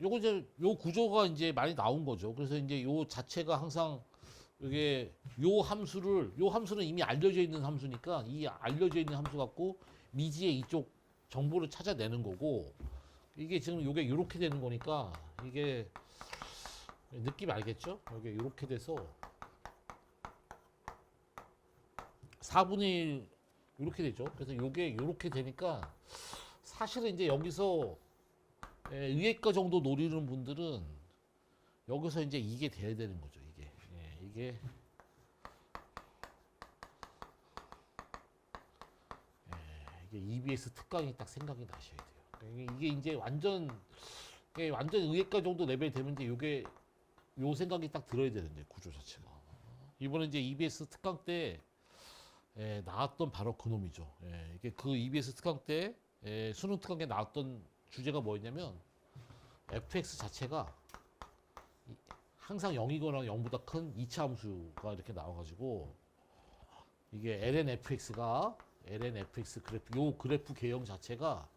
요거 이제 요 구조가 이제 많이 나온 거죠. 그래서 이제 요 자체가 항상 이게 요 함수는 이미 알려져 있는 함수니까 이 알려져 있는 함수 갖고 미지의 이쪽 정보를 찾아내는 거고 이게 지금 요게 요렇게 되는 거니까 이게 느낌 알겠죠? 이게 요렇게 돼서 4분의 1 이렇게 되죠. 그래서 요게 요렇게 되니까 사실은 이제 여기서 의예과 정도 노리는 분들은 여기서 이제 이게 돼야 되는 거죠. 이게 이게 EBS 특강이 딱 생각이 나셔야 돼요. 이게 이제 완전 의예과 정도 레벨 되면 이제 요게 요 생각이 딱 들어야 되는데 구조 자체가 이번에 이제 EBS 특강 때 나왔던 바로 그놈이죠. 이게 그 EBS 특강 때 수능 특강에 나왔던 주제가 뭐였냐면 fx 자체가 항상 0이거나 0보다 큰 2차 함수가 이렇게 나와가지고 이게 lnfx가 그래프 요 그래프 개형 자체가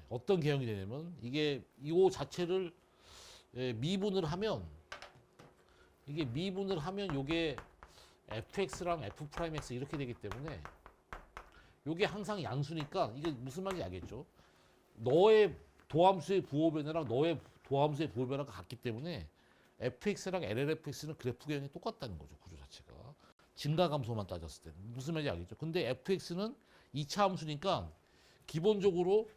어떤 개형이 되냐면 이게 요 자체를 미분을 하면 요게 fx랑 f'x 이렇게 되기 때문에 요게 항상 양수니까 이게 무슨 말인지 알겠죠? 너의 도함수의 부호변화랑 너의 도함수의 부호변화가 같기 때문에 fx랑 lnfx는 그래프 개형이 똑같다는 거죠. 구조 자체가. 증가감소만 따졌을 때는. 무슨 말인지 알겠죠? 근데 fx는 2차 함수니까 기본적으로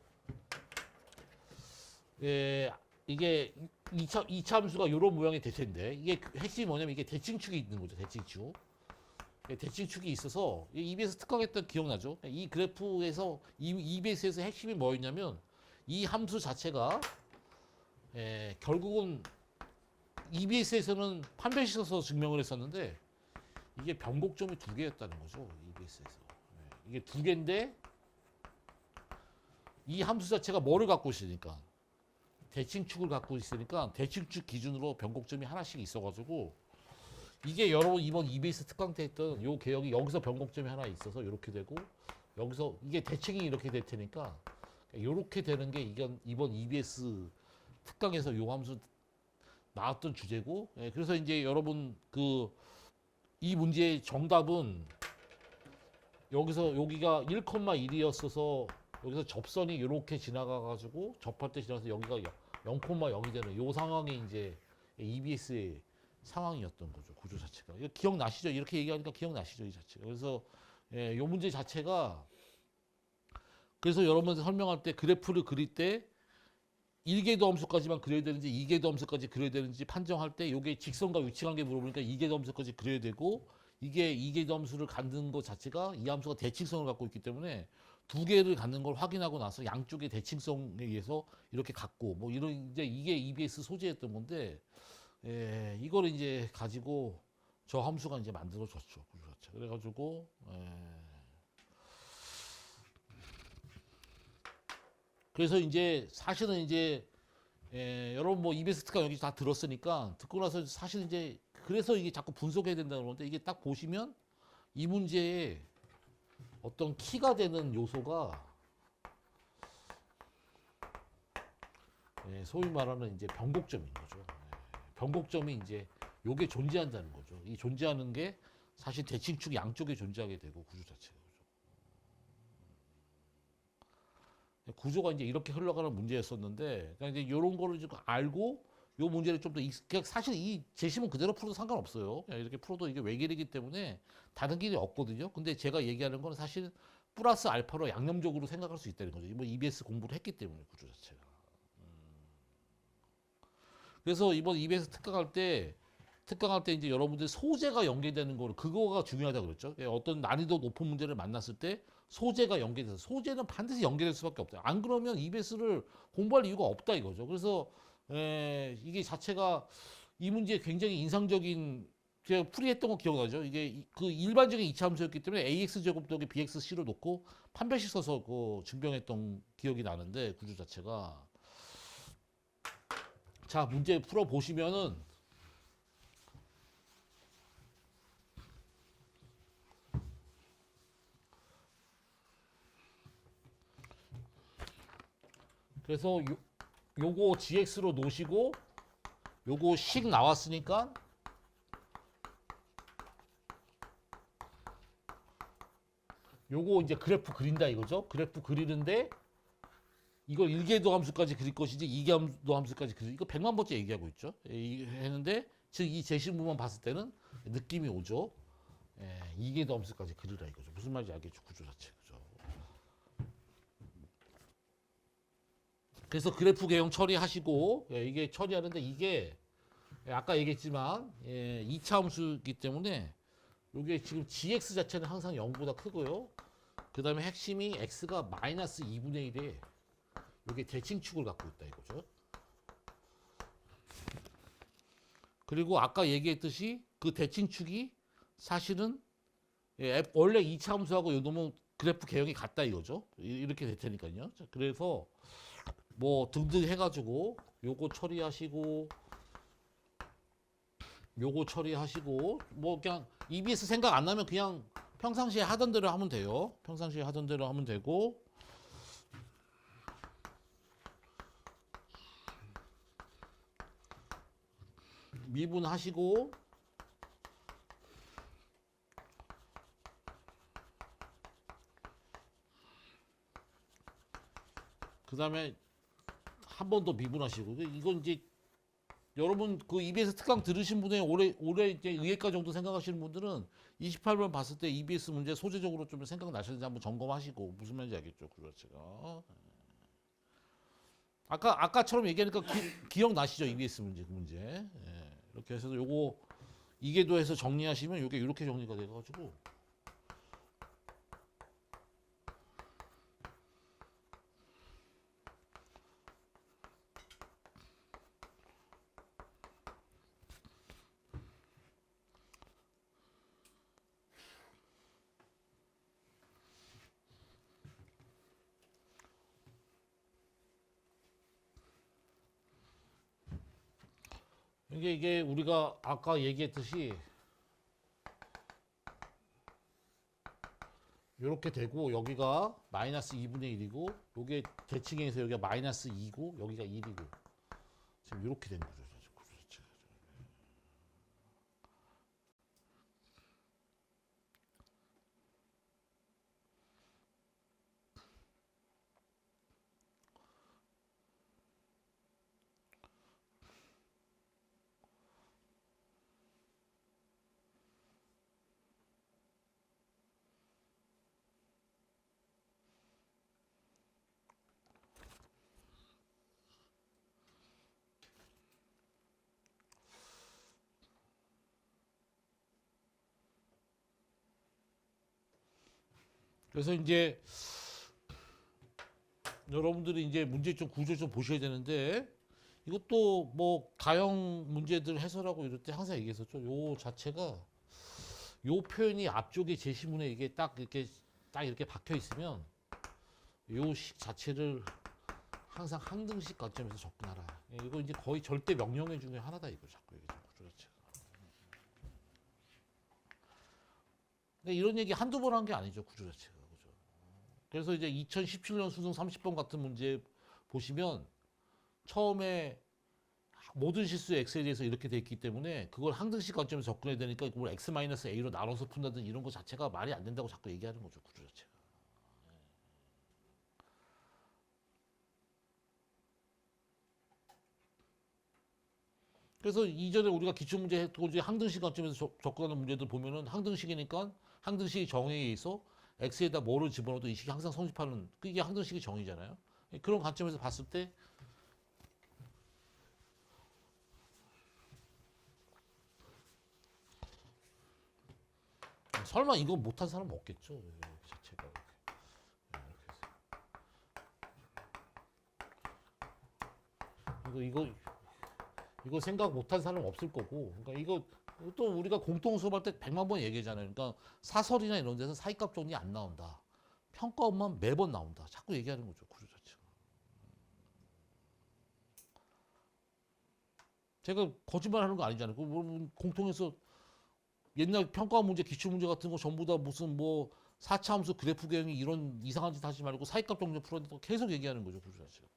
이게 2차 함수가 이런 모양이 될 텐데 이게 핵심이 뭐냐면 이게 대칭축이 있는 거죠. 대칭축. 대칭축이 있어서 EBS 특강했던 기억나죠? 이 그래프에서 EBS에서 핵심이 뭐였냐면 이 함수 자체가 결국은 EBS에서는 판별식 써서 증명을 했었는데 이게 변곡점이 두 개였다는 거죠. EBS에서 이게 두 개인데 이 함수 자체가 뭐를 갖고 있으니까 대칭축을 갖고 있으니까 대칭축 기준으로 변곡점이 하나씩 있어가지고 이게 여러분 이번 EBS 특강 때 했던 요 개혁이 여기서 변곡점이 하나 있어서 이렇게 되고 여기서 이게 대칭이 이렇게 될 테니까 이렇게 되는 게 이번 EBS 특강에서 요 함수 나왔던 주제고 그래서 이제 여러분 그 이 문제의 정답은 여기가 1,1이었어서 여기서 접선이 이렇게 지나가가지고 접할 때 지나서 여기가 0,0이 되는 요 상황이 이제 EBS의 상황이었던 거죠. 구조 자체가. 이거 기억나시죠? 이렇게 얘기하니까 기억나시죠? 이 자체가. 그래서 요 문제 자체가 그래서 여러분들 설명할 때 그래프를 그릴 때 1계도 함수까지만 그려야 되는지 2계도 함수까지 그려야 되는지 판정할 때 이게 직선과 위치관계 물어보니까 2계도 함수까지 그려야 되고 이게 2계도 함수를 갖는 것 자체가 이 함수가 대칭성을 갖고 있기 때문에 두 개를 갖는 걸 확인하고 나서 양쪽의 대칭성에 의해서 이렇게 갖고 뭐 이런 이제 이게 EBS 소재였던 건데 이걸 이제 가지고 저 함수가 이제 만들어졌죠. 그래가지고 그래서 이제 사실은 이제 여러분 뭐 EBS 특강 여기 다 들었으니까 듣고 나서 사실 이제 그래서 이게 자꾸 분석해야 된다는 건데 이게 딱 보시면 이 문제에 어떤 키가 되는 요소가 소위 말하는 이제 변곡점인 거죠. 변곡점이 이제 요게 존재한다는 거죠. 이 존재하는 게 사실 대칭축 양쪽에 존재하게 되고 구조 자체가. 구조가 이제 이렇게 흘러가는 문제였었는데, 그러니까 이제 이런 거를 좀 알고 요 문제를 좀 더 그냥 사실 이 제시문 그대로 풀어도 상관없어요. 그냥 이렇게 풀어도 이게 외길이기 때문에 다른 길이 없거든요. 근데 제가 얘기하는 건 사실 플러스 알파로 양념적으로 생각할 수 있다는 거죠. 이번 EBS 공부를 했기 때문에 구조 자체가. 그래서 이번 EBS 특강할 때 이제 여러분들 소재가 연계되는 거를 그거가 중요하다 그랬죠. 어떤 난이도 높은 문제를 만났을 때 소재가 연계돼서 소재는 반드시 연계될 수밖에 없다. 안 그러면 EBS를 공부할 이유가 없다 이거죠. 그래서 이게 자체가 이 문제에 굉장히 인상적인 제가 풀이했던 거 기억나죠? 이게 그 일반적인 이차함수였기 때문에 AX 제곱 더하기 BXC를 놓고 판별식 써서 그 증명했던 기억이 나는데 구조 자체가 자 문제 풀어 보시면은 그래서 요거 GX로 놓으시고 요거 식 나왔으니까 요거 이제 그래프 그린다 이거죠. 그래프 그리는데 이걸 1계도 함수까지 그릴 것이지 2계도 함수까지 그릴 이거 100만 번째 얘기하고 있죠. 했는데 즉 이 제시문만 봤을 때는 느낌이 오죠. 2계도 함수까지 그리라 이거죠. 무슨 말인지 알겠죠. 구조 자체. 그죠. 그래서 그래프 개형 처리하시고 이게 처리하는데 이게 아까 얘기했지만 2차 함수이기 때문에 이게 지금 gx 자체는 항상 0보다 크고요. 그 다음에 핵심이 x가 마이너스 2분의 1에 이게 대칭축을 갖고 있다 이거죠. 그리고 아까 얘기했듯이 그 대칭축이 사실은 원래 2차 함수하고 요 놈은 그래프 개형이 같다 이거죠. 이렇게 될 테니까요. 그래서 뭐 등등 해가지고 요거 처리하시고 요거 처리하시고 뭐 그냥 EBS 생각 안 나면 그냥 평상시에 하던 대로 하면 돼요. 평상시에 하던 대로 하면 되고 미분하시고 그 다음에 한 번 더 미분하시고 이건 이제 여러분 그 EBS 특강 들으신 분의 올해 이제 의예과 정도 생각하시는 분들은 28번 봤을 때 EBS 문제 소재적으로 좀 생각나셨는지 한번 점검하시고 무슨 말인지 알겠죠? 그렇죠. 아까처럼 얘기하니까 기억나시죠? EBS 문제. 이렇게 해서 요거 이계도해서 정리하시면 요게 이렇게 정리가 돼가지고 이게 우리가 아까 얘기했듯이 이렇게 되고 여기가 마이너스 2분의 1이고 요게 대칭해서 여기가 마이너스 2고 여기가 1이고 지금 이렇게 된 거죠. 그래서 이제 여러분들이 이제 문제 좀 구조 좀 보셔야 되는데 이것도 뭐 가형 문제들 해설하고 이럴 때 항상 얘기했었죠. 요 자체가 요 표현이 앞쪽에 제시문에 이게 딱 이렇게 박혀 있으면 요 식 자체를 항상 항등식 관점에서 접근하라. 이거 이제 거의 절대 명령어 중에 하나다 이거 자꾸 얘기죠. 구조 자체가. 근데 이런 얘기 한두 번 한 게 아니죠. 구조 자체가. 그죠? 그래서 이제 2017년 수능 30번 같은 문제 보시면 처음에 모든 실수의 x에 대해서 이렇게 돼 있기 때문에 그걸 항등식 관점에서 접근해야 되니까 그걸 x-a로 나눠서 푼다든 이런 거 자체가 말이 안 된다고 자꾸 얘기하는 거죠. 구조 자체가. 그래서 이전에 우리가 기출문제 했고 이제 항등식 관점에서 접근하는 문제들 보면은 항등식이니까 항등식의 정의에 의해서 x에다 뭐를 집어넣어도 이 식이 항상 성립하는 그게 항등식의 정의잖아요. 그런 관점에서 봤을 때 설마 이거 못한 사람 없겠죠. 자체가 이거 생각 못한 사람 없을 거고. 그러니까 이거 또 우리가 공통 수업할 때 100만 번 얘기하잖아요. 그러니까 사설이나 이런 데서 사이값 정리 안 나온다. 평가원만 매번 나온다. 자꾸 얘기하는 거죠. 구조 자체가. 제가 거짓말하는 거 아니잖아요. 그 공통에서 옛날 평가원 문제, 기출 문제 같은 거 전부 다 무슨 뭐 4차 함수 그래프 개형이 이런 이상한 짓 하지 말고 사이값 정리 풀었는데 계속 얘기하는 거죠. 구조 자체가.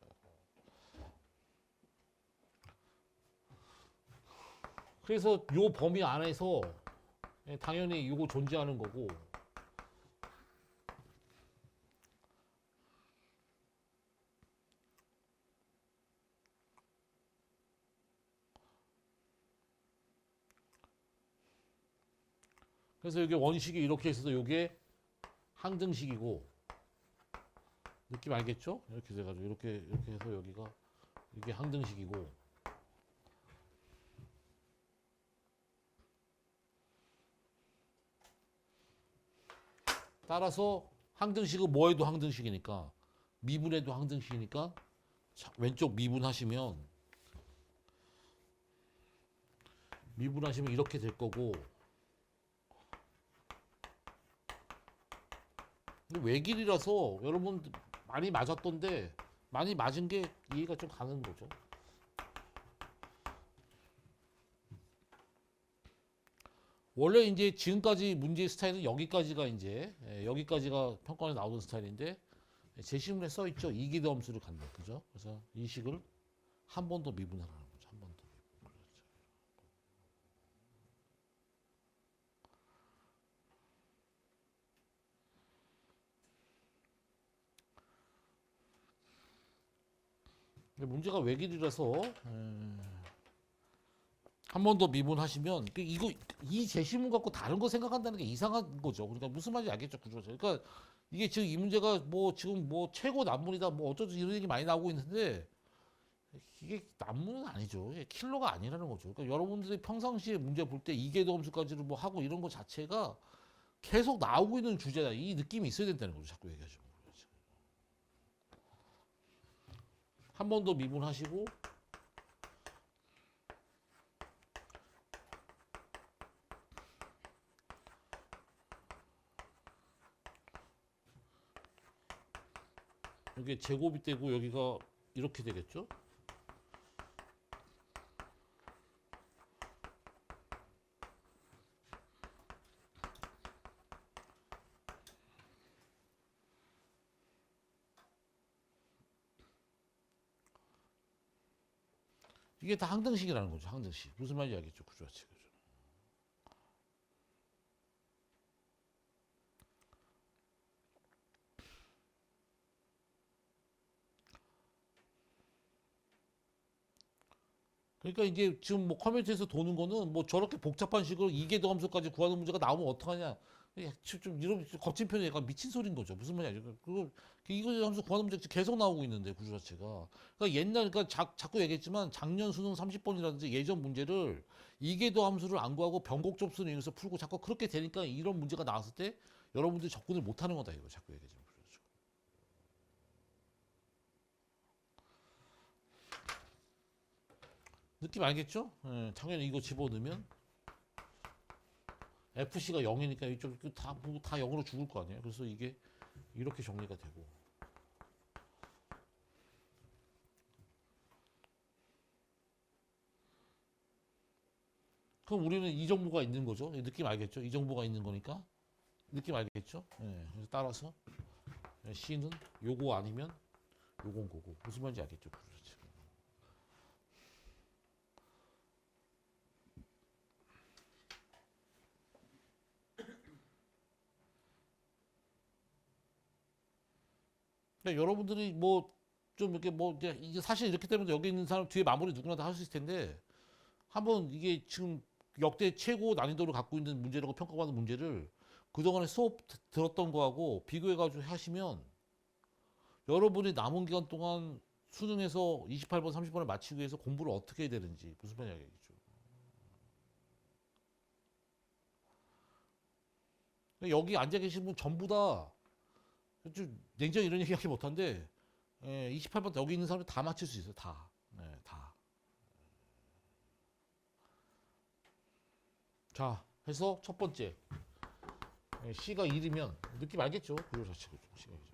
그래서 요 범위 안에서 당연히 이거 존재하는 거고. 그래서 이게 원식이 이렇게 있어서 이게 항등식이고, 느낌 알겠죠? 이렇게 돼가지고 이렇게 해서 여기가 이게 항등식이고, 따라서 항등식은 뭐에도 항등식이니까, 미분에도 항등식이니까 왼쪽 미분하시면 이렇게 될 거고. 근데 외길이라서 여러분 많이 맞았던데, 많이 맞은 게 이해가 좀 가는 거죠. 원래 이제 지금까지 문제 스타일은 여기까지가 이제 여기까지가 평가에 나오는 스타일인데, 제시문에 써 있죠. 이기대 함수를 간다. 그죠? 그래서 이 식을 한 번 더 미분하라는 거죠. 한 번 더. 근데 문제가 외길이라서 한 번 더 미분하시면 이거 이 제시문 갖고 다른 거 생각한다는 게 이상한 거죠. 그러니까 무슨 말인지 알겠죠, 구조자. 그러니까 이게 지금 이 문제가 뭐 지금 뭐 최고 난문이다 뭐 어쩌고 이런 얘기 많이 나오고 있는데, 이게 난문은 아니죠. 이게 킬러가 아니라는 거죠. 그러니까 여러분들이 평상시에 문제 볼 때 이계도 함수까지를 뭐 하고 이런 거 자체가 계속 나오고 있는 주제다. 이 느낌이 있어야 된다는 거죠. 자꾸 얘기하죠. 한 번 더 미분하시고, 여기 제곱이 되고 여기가 이렇게 되겠죠? 이게 다 항등식이라는 거죠. 항등식. 무슨 말인지 알겠죠? 구조 자체가. 그러니까 이제 지금 뭐 커뮤니티에서 도는 거는 뭐 저렇게 복잡한 식으로 이계도 함수까지 구하는 문제가 나오면 어떡하냐. 좀 이런 거친 표현이 약간 미친 소리인 거죠. 무슨 말이야. 그거 이계도 함수 구하는 문제 계속 나오고 있는데, 구조 자체가. 그러니까 옛날, 그러니까 자꾸 얘기했지만 작년 수능 30번이라든지 예전 문제를 이계도 함수를 안 구하고 변곡 접수를 이용해서 풀고 자꾸 그렇게 되니까 이런 문제가 나왔을 때 여러분들이 접근을 못 하는 거다, 이거 자꾸 얘기하지. 느낌 알겠죠? 예, 당연히 이거 집어넣으면 FC가 0이니까 이쪽 다 0으로 죽을 거 아니에요. 그래서 이게 이렇게 정리가 되고. 그럼 우리는 이 정보가 있는 거죠. 느낌 알겠죠? 이 정보가 있는 거니까. 느낌 알겠죠? 예, 그래서 따라서 C는 요거 아니면 요건 거고. 무슨 말인지 알겠죠? 그러니까 여러분들이 뭐 좀 이렇게 뭐 이제 사실 이렇게 되면 여기 있는 사람 뒤에 마무리 누구나 다 할 수 있을 텐데, 한번 이게 지금 역대 최고 난이도를 갖고 있는 문제라고 평가받는 문제를 그동안에 수업 들었던 거하고 비교해가지고 하시면 여러분이 남은 기간 동안 수능에서 28번, 30번을 맞추기 위해서 공부를 어떻게 해야 되는지 무슨 말이야 겠죠. 여기 앉아 계신 분 전부 다 좀 냉정히 이런 얘기하기 못한데, 28번 여기 있는 사람이 다 맞출 수 있어요. 다. 다. 자, 해서 첫 번째 C가 1이면 느낌 알겠죠? 구조 자체가 C가 1이면.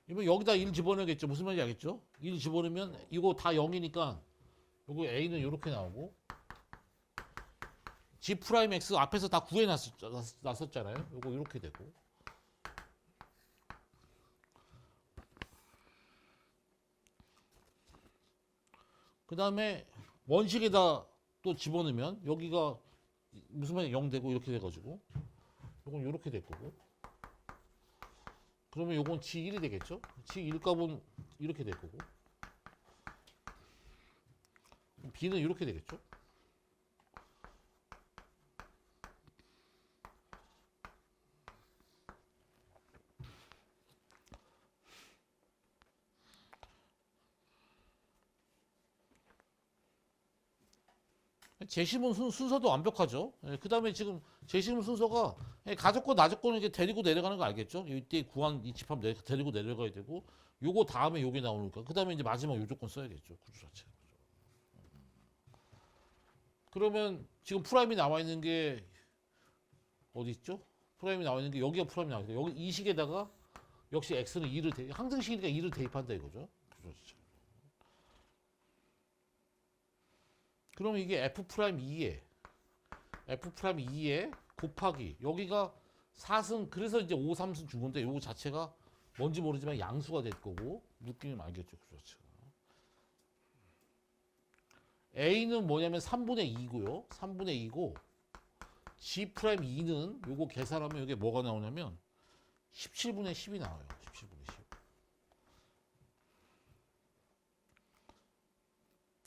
이번 여기다 1 집어넣겠죠. 무슨 말인지 알겠죠? 1 집어넣으면 이거 다 0이니까 요거 A는 이렇게 나오고, G 프라임 X 앞에서 다 구해 놨었잖아요. 요거 이렇게 되고. 그 다음에 원식에다 또 집어넣으면 여기가 무슨 말이야 0 되고 이렇게 돼가지고 요건 이렇게 될 거고 그러면 요건 G1이 되겠죠? G1 값은 이렇게 될 거고 B는 이렇게 되겠죠? 제시문 순서도 완벽하죠. 그 다음에 지금 제시문 순서가 가족권, 나족권을 이제 데리고 내려가는 거 알겠죠? 이때 구한 이 집합 데리고 내려가야 되고, 요거 다음에 요게 나오니까, 그 다음에 이제 마지막 요조건 써야겠죠. 구조 자체. 그러면 지금 프라임이 나와 있는 게 어디 있죠? 프라임이 나와 있는 게 여기가 프라임이 나와 있어요. 여기 이 식에다가 역시 x는 2를 항등식이니까 2를 대입한다 이거죠. 구조 자체. 그러면 이게 f'2에 f'2에 곱하기 여기가 4승 그래서 이제 5, 3승 준 건데 요거 자체가 뭔지 모르지만 양수가 될 거고 느낌이 알겠죠. 그렇죠. A는 뭐냐면 3분의 2고요. 3분의 2고 G'2는 요거 계산하면 이게 뭐가 나오냐면 17분의 10이 나와요. 17분의 10.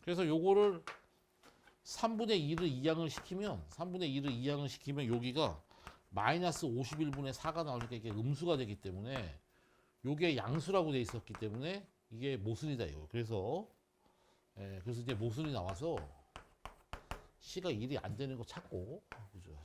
그래서 요거를 3분의 2를 이항을 시키면 여기가 마이너스 51분의 4가 나오니까 이게 음수가 되기 때문에 요게 양수라고 돼 있었기 때문에 이게 모순이다 이거. 그래서 이제 모순이 나와서 C가 1이 안 되는 거 찾고 그죠?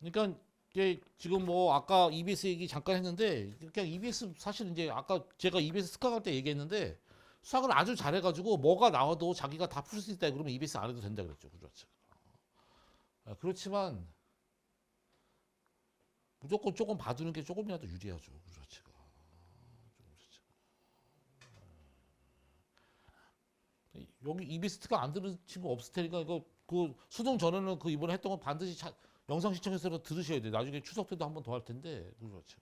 그러니까 이게 지금 뭐 아까 EBS 얘기 잠깐 했는데 그냥 EBS 사실 이제 아까 제가 EBS 수학할 때 얘기했는데 수학을 아주 잘해가지고 뭐가 나와도 자기가 다 풀 수 있다 그러면 EBS 안 해도 된다 그랬죠. 그렇죠. 그렇지만 무조건 조금 봐두는 게 조금이라도 유리하죠. 그렇죠. 여기 EBS가 안 들은 친구 없을 테니까 이거 그 수능 전에는 그 이번에 했던 거 반드시 영상 시청해서 들으셔야 돼요. 나중에 추석 때도 한 번 더 할 텐데. 그렇죠.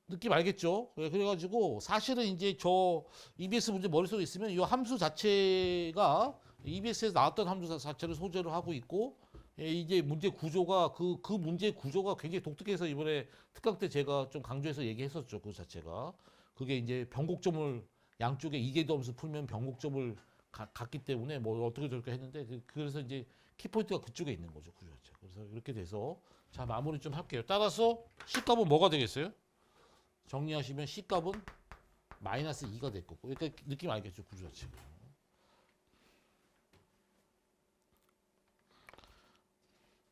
느낌 알겠죠? 그래가지고 사실은 이제 저 EBS 문제 머릿속에 있으면 이 함수 자체가 EBS에서 나왔던 함수 자체를 소재로 하고 있고 이제 문제 구조가 그 문제 구조가 굉장히 독특해서 이번에 특강 때 제가 좀 강조해서 얘기했었죠. 그 자체가 그게 이제 변곡점을 양쪽에 이계도 함수 풀면 변곡점을 갔기 때문에 뭐 어떻게 저렇게 했는데 그래서 이제 키포인트가 그쪽에 있는 거죠. 구조 자체. 그래서 이렇게 돼서 자 마무리 좀 할게요. 따라서 C값은 뭐가 되겠어요? 정리하시면 C값은 마이너스 2가 될 거고 그러니까 느낌 알겠죠? 구조 자체.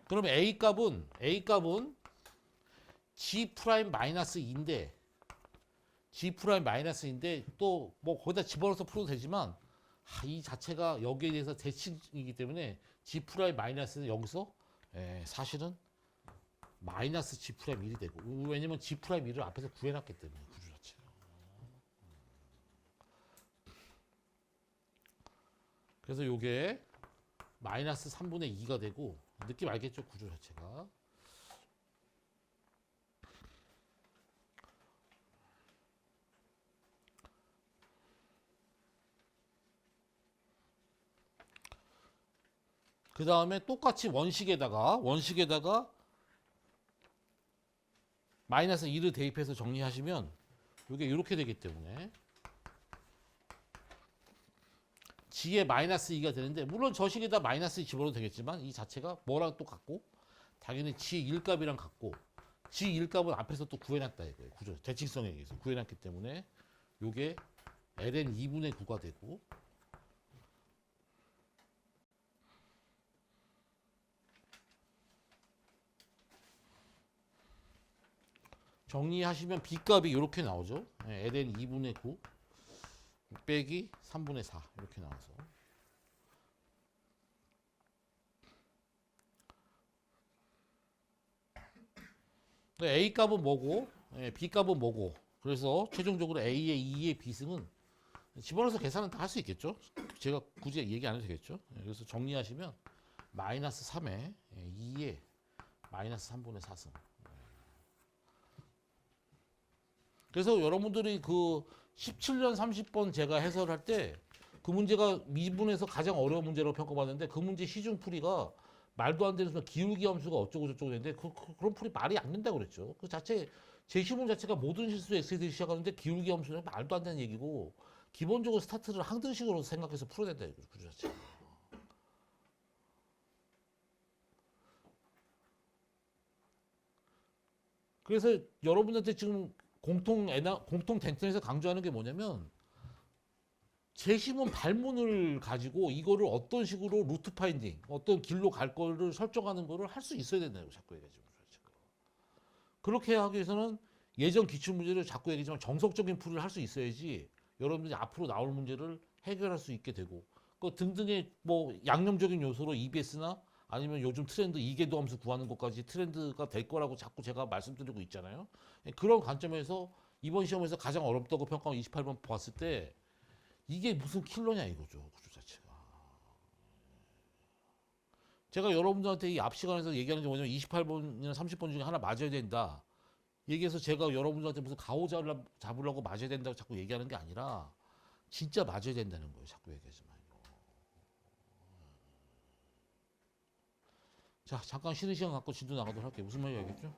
그럼 A값은 G 프라임 마이너스 2인데 G 프라임 마이너스인데 또 뭐 거기다 집어넣어서 풀어도 되지만 이 자체가 여기에 대해서 대칭이기 때문에 G 프라임 마이너스는 여기서 사실은 마이너스 G 프라임 1이 되고 왜냐면 G 프라임 1을 앞에서 구해놨기 때문에 구조 자체가. 그래서 요게 마이너스 3분의 2가 되고 느낌 알겠죠? 구조 자체가. 그 다음에 똑같이 원식에다가 마이너스 2를 대입해서 정리하시면 이게 이렇게 되기 때문에 G에 마이너스 2가 되는데 물론 저 식에다 마이너스 2 집어넣어도 되겠지만 이 자체가 뭐랑 또 같고 당연히 G1 값이랑 같고 G1 값은 앞에서 또 구해놨다 이거예요. 구조 대칭성에 의해서 구해놨기 때문에 이게 ln 2분의 9가 되고 정리하시면 B값이 이렇게 나오죠. ln 2분의 9 빼기 3분의 4 이렇게 나와서 A값은 뭐고 B값은 뭐고 그래서 최종적으로 A의 2의 비승은 집어넣어서 계산은 다 할 수 있겠죠. 제가 굳이 얘기 안 해도 되겠죠. 그래서 정리하시면 마이너스 3에 2의 마이너스 3분의 4승. 그래서 여러분들이 그 17년 30번 제가 해설할 때 그 문제가 미분에서 가장 어려운 문제라고 평가받는데 그 문제 시중풀이가 말도 안 되는 순간 기울기 함수가 어쩌고 저쩌고 했는데 그런 풀이 말이 안 된다고 그랬죠. 그 자체 제시문 자체가 모든 실수 x에 시작하는데 기울기 함수는 말도 안 되는 얘기고 기본적으로 스타트를 항등식으로 생각해서 풀어야 된다 이거죠. 구조 자체. 그래서 여러분한테 지금 공통 덴턴에서 강조하는 게 뭐냐면 제시문 발문을 가지고 이거를 어떤 식으로 루트 파인딩, 어떤 길로 갈 거를 설정하는 거를 할 수 있어야 된다고 자꾸 얘기하죠. 그렇게 하기 위해서는 예전 기출 문제를 자꾸 얘기하지만 정석적인 풀이를 할 수 있어야지 여러분들이 앞으로 나올 문제를 해결할 수 있게 되고 그 등등의 뭐 양념적인 요소로 EBS나 아니면 요즘 트렌드 이계도 함수 구하는 것까지 트렌드가 될 거라고 자꾸 제가 말씀드리고 있잖아요. 그런 관점에서 이번 시험에서 가장 어렵다고 평가한 28번 봤을 때 이게 무슨 킬러냐 이거죠. 구조 자체가. 제가 여러분들한테 이 앞 시간에서 얘기하는 게 뭐냐면 28번이나 30번 중에 하나 맞아야 된다. 얘기해서 제가 여러분들한테 무슨 잡으려고 맞아야 된다고 자꾸 얘기하는 게 아니라 진짜 맞아야 된다는 거예요. 자꾸 얘기하지 말고. 자, 잠깐 쉬는 시간 갖고 진도 나가도록 할게요. 무슨 말인지 알겠죠?